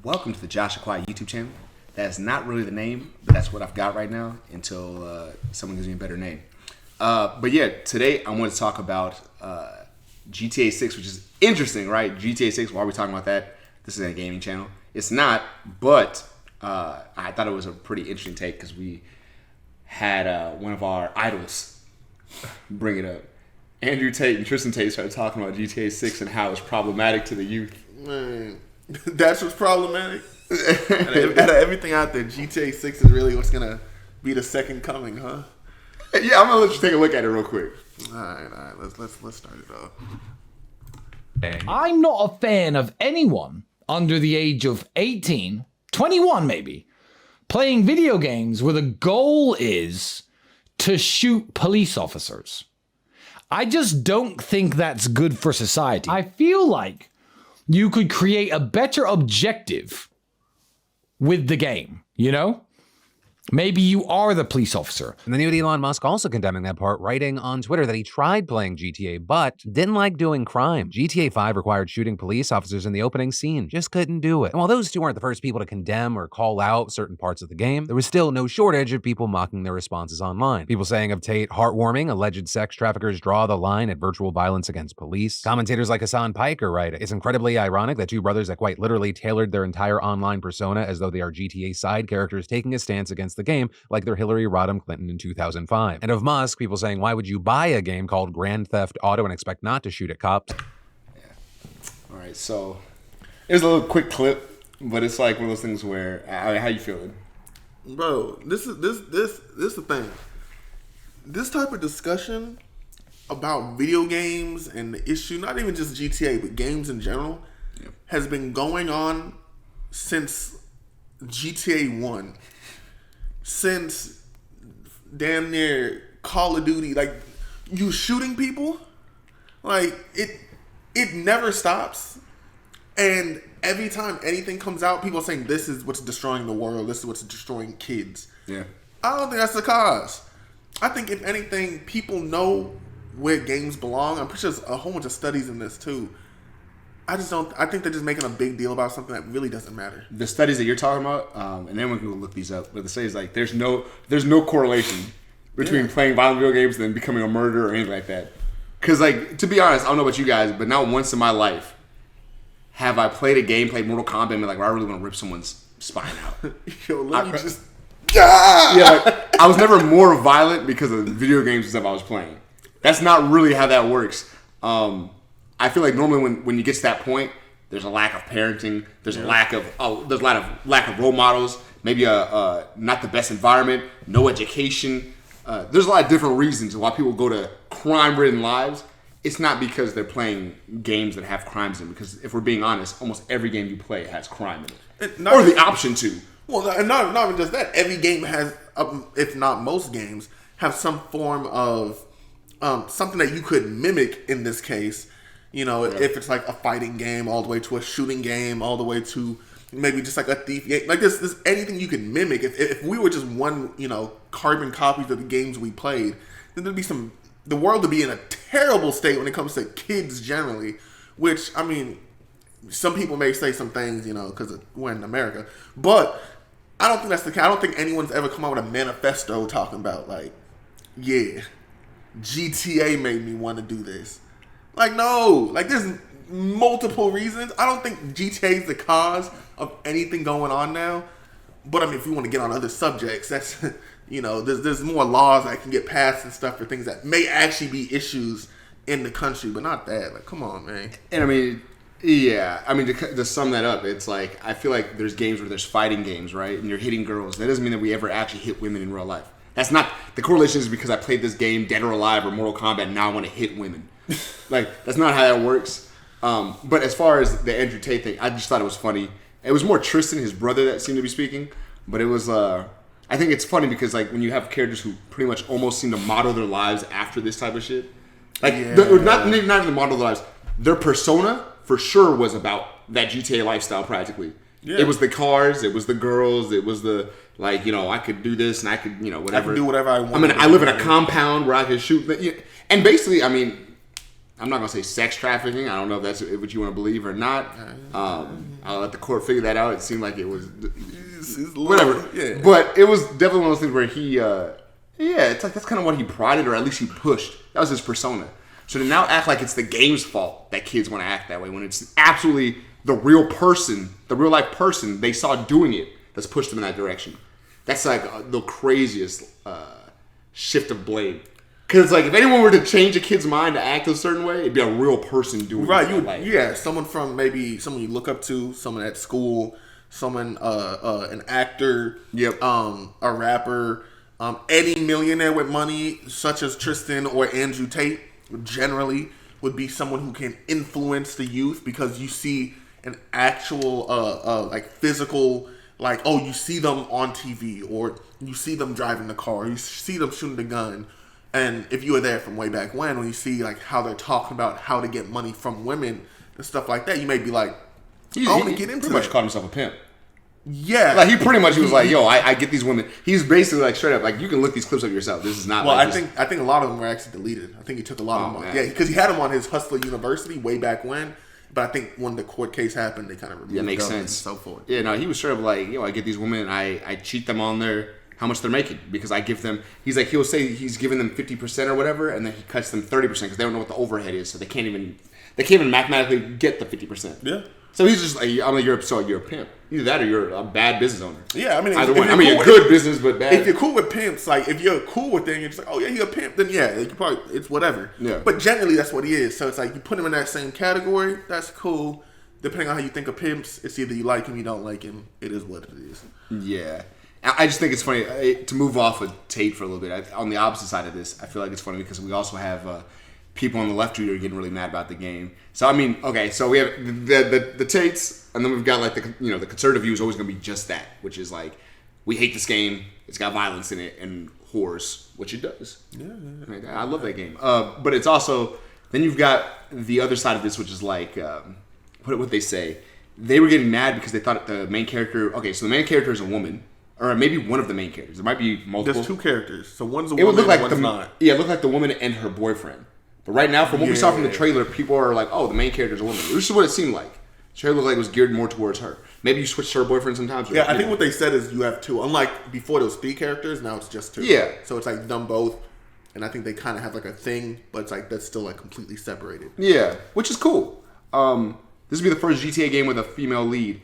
Welcome to the Josh Acquire YouTube channel. That's not really the name, but that's what I've got right now until someone gives me a better name. But yeah, today I want to talk about GTA 6, which is interesting, right? GTA 6, why are we talking about that? This is a gaming channel. It's not, but I thought it was a pretty interesting take because we had one of our idols bring it up. Andrew Tate and Tristan Tate started talking about GTA 6 and how it's problematic to the youth. Man, that's what's problematic. Out of everything out there, GTA 6 is really what's gonna be the second coming, huh? Yeah, I'm gonna let you take a look at it real quick. All right. Let's start it off. I'm not a fan of anyone under the age of 18, 21 maybe, playing video games where the goal is to shoot police officers. I just don't think that's good for society. I feel like you could create a better objective with the game, you know? Maybe you are the police officer. And then you had Elon Musk also condemning that part, writing on Twitter that he tried playing GTA, but didn't like doing crime. GTA 5 required shooting police officers in the opening scene. Just couldn't do it. And while those two aren't the first people to condemn or call out certain parts of the game, there was still no shortage of people mocking their responses online. People saying of Tate, heartwarming, alleged sex traffickers draw the line at virtual violence against police. Commentators like Hassan Pike are right. It's incredibly ironic that two brothers that quite literally tailored their entire online persona as though they are GTA side characters taking a stance against the game like they're Hillary Rodham Clinton in 2005. And of Musk, people saying, why would you buy a game called Grand Theft Auto and expect not to shoot at cops? Yeah. All right, so here's a little quick clip, but it's like one of those things where, how you feeling? Bro, this is the thing. This type of discussion about video games and the issue, not even just GTA, but games in general, has been going on since GTA 1. Since damn near Call of Duty, like you shooting people, like it never stops. And every time anything comes out, people are saying this is what's destroying the world, this is what's destroying kids. Yeah. I don't think that's the cause. I think if anything, people know where games belong. I'm pretty sure there's a whole bunch of studies in this too. I think they're just making a big deal about something that really doesn't matter. The studies that you're talking about, and anyone can go look these up, but the studies like there's no correlation between playing violent video games and then becoming a murderer or anything like that. Because like, to be honest, I don't know about you guys, but not once in my life have I played a game, played Mortal Kombat, and been like, well, I really want to rip someone's spine out. Yo, let me just... Yeah, like, I was never more violent because of the video games and stuff I was playing. That's not really how that works. I feel like normally when you get to that point, there's a lack of parenting. There's a lack of role models. Maybe not the best environment. No education. There's a lot of different reasons why people go to crime-ridden lives. It's not because they're playing games that have crimes in. Because if we're being honest, almost every game you play has crime in it, or the option to. Well, and not even just that. Every game has, if not most games, have some form of something that you could mimic. In this case. You know, if it's like a fighting game, all the way to a shooting game, all the way to maybe just like a thief game. Like there's anything you can mimic. If we were just one, carbon copies of the games we played, then there'd be the world would be in a terrible state when it comes to kids generally. Which, I mean, some people may say some things, because we're in America. But I don't think that's the case. I don't think anyone's ever come out with a manifesto talking about like, yeah, GTA made me want to do this. Like, no. Like, there's multiple reasons. I don't think GTA is the cause of anything going on now. But, I mean, if we want to get on other subjects, that's, there's more laws that can get passed and stuff for things that may actually be issues in the country, but not that. Like, come on, man. And, I mean, yeah. I mean, to sum that up, it's like, I feel like there's games where there's fighting games, right? And you're hitting girls. That doesn't mean that we ever actually hit women in real life. That's not, the correlation is because I played this game, Dead or Alive or Mortal Kombat, and now I want to hit women. Like, that's not how that works. But as far as the Andrew Tate thing, I just thought it was funny. It was more Tristan, his brother, that seemed to be speaking. But it was, I think it's funny because, like, when you have characters who pretty much almost seem to model their lives after this type of shit. Like, not even the model their lives. Their persona, for sure, was about that GTA lifestyle, practically. Yeah. It was the cars, it was the girls, it was the, like, I could do this and I could, whatever. I can do whatever I want. I mean, I live in a compound where I can shoot. And basically, I mean, I'm not gonna say sex trafficking. I don't know if that's what you want to believe or not. I'll let the court figure that out. It seemed like it was whatever. Yeah. But it was definitely one of those things where he, it's like that's kind of what he prided, or at least he pushed. That was his persona. So to now act like it's the game's fault that kids want to act that way when it's absolutely the real person, the real life person they saw doing it that's pushed them in that direction. That's like the craziest shift of blame. Because like if anyone were to change a kid's mind to act a certain way, it'd be a real person doing it. Someone from maybe someone you look up to, someone at school, someone an actor, a rapper, any millionaire with money, such as Tristan or Andrew Tate, generally would be someone who can influence the youth because you see an actual like physical, like, oh, you see them on TV or you see them driving the car, you see them shooting the gun. And if you were there from way back when you see like how they're talking about how to get money from women and stuff like that, you may be like, I want to get into pretty much called himself a pimp. Yeah. Like he pretty much was like, yo, I get these women. He's basically like straight up like, you can look these clips up yourself. This is not well, like I think a lot of them were actually deleted. I think he took a lot of them on. Yeah, because he had them on his Hustler University way back when. But I think when the court case happened, they kind of removed them. Makes sense. And so forth. Yeah, no, he was straight up like, yo, I get these women, I cheat them on their how much they're making because I give them. He's like, he'll say he's giving them 50% or whatever, and then he cuts them 30% because they don't know what the overhead is, so they can't even mathematically get the 50%. Yeah. So he's just like, I'm like, you're a pimp. Either that or you're a bad business owner. Yeah, I mean, either one. I mean, a good business, but bad. If you're cool with pimps, like if you're cool with them, you're just like, oh yeah, he's a pimp. Then yeah, you probably it's whatever. Yeah. But generally, that's what he is. So it's like you put him in that same category. That's cool. Depending on how you think of pimps, it's either you like him, you don't like him. It is what it is. Yeah. I just think it's funny to move off of Tate for a little bit. On the opposite side of this, I feel like it's funny because we also have people on the left who are getting really mad about the game. So I mean, okay, so we have the Tates, and then we've got like the conservative view is always going to be just that, which is like we hate this game. It's got violence in it and whores, which it does. Yeah. I love that game. But it's also then you've got the other side of this, which is like what they say. They were getting mad because they thought the main character. Okay, so the main character is a woman. Or maybe one of the main characters. There might be multiple. There's two characters. So one's a woman, it would look like one's not. Yeah, it looked like the woman and her boyfriend. But right now, from what we saw from the trailer, people are like, oh, the main character's a woman. This is what it seemed like. The trailer looked like it was geared more towards her. Maybe you switched her boyfriend sometimes. Yeah, I think what they said is you have two. Unlike before there was 3 characters, now it's just 2. Yeah. So it's like done both. And I think they kind of have like a thing, but it's like that's still like completely separated. Yeah, which is cool. This would be the first GTA game with a female lead.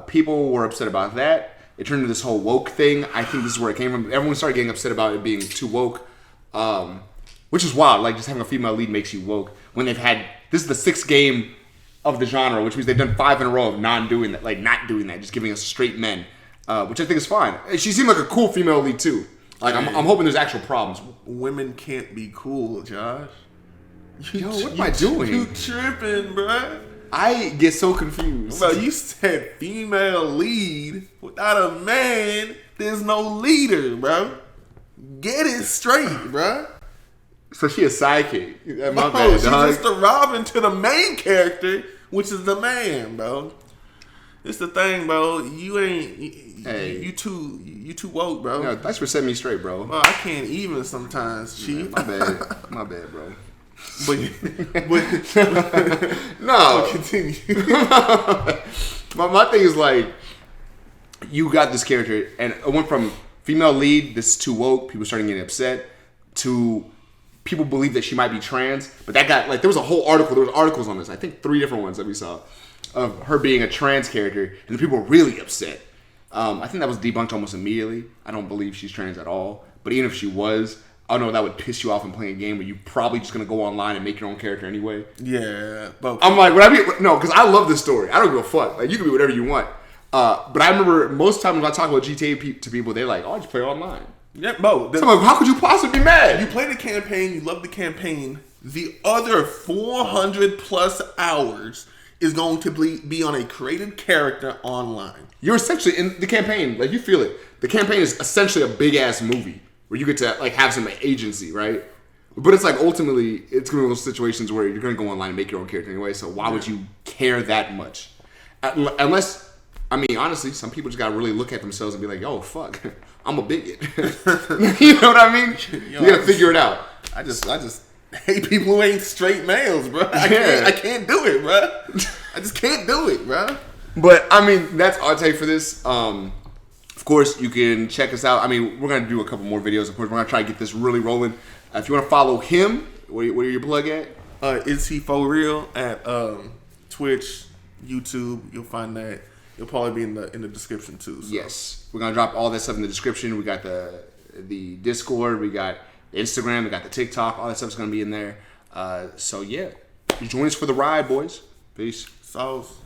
People were upset about that. It turned into this whole woke thing. I think this is where it came from. Everyone started getting upset about it being too woke, which is wild. Like, just having a female lead makes you woke. When they've had... This is the 6th game of the genre, which means they've done 5 in a row of not doing that, just giving us straight men, which I think is fine. She seemed like a cool female lead, too. Like, I'm hoping there's actual problems. Women can't be cool, Josh. What am I doing? You tripping, bruh. I get so confused. Bro, you said female lead. Without a man, there's no leader, bro. Get it straight, bro. So she a sidekick. My bad, she's dog. Just the Robin to the main character, which is the man, bro. It's the thing, bro. You ain't... You too woke, bro. No, thanks for setting me straight, bro. Well, I can't even sometimes, Chief. My bad. My bad, bro. But no, continue. my thing is like, you got this character, and it went from female lead, this is too woke, people starting getting upset, to people believe that she might be trans. But that got like there was articles on this. I think 3 different ones that we saw of her being a trans character, and the people were really upset. I think that was debunked almost immediately. I don't believe she's trans at all. But even if she was, I don't know, that would piss you off in playing a game where you probably just gonna go online and make your own character anyway. Yeah, but I'm like, no, because I love this story. I don't give a fuck. Like, you can be whatever you want. But I remember most times when I talk about GTA to people, they're like, "Oh, I just play online." Yeah, Bo. So I'm like, how could you possibly be mad? You play the campaign. You love the campaign. The other 400 plus hours is going to be on a created character online. You're essentially in the campaign. Like, you feel it. The campaign is essentially a big ass movie where you get to like have some agency, right? But it's like ultimately, it's gonna be one of those situations where you're gonna go online and make your own character anyway. So why would you care that much? Unless, I mean, honestly, some people just gotta really look at themselves and be like, "Oh fuck, I'm a bigot." You know what I mean? You gotta figure it out. I just hate people who ain't straight males, bro. I can't do it, bro. I just can't do it, bro. But I mean, that's our take for this. Of course, you can check us out. I mean, we're gonna do a couple more videos. Of course, we're gonna try to get this really rolling. If you want to follow him, where are your plug at? Is he for real at Twitch, YouTube? You'll find that. It'll probably be in the description too. So. Yes, we're gonna drop all that stuff in the description. We got the Discord, we got the Instagram, we got the TikTok. All that stuff's gonna be in there. So yeah, join us for the ride, boys. Peace. Sauce.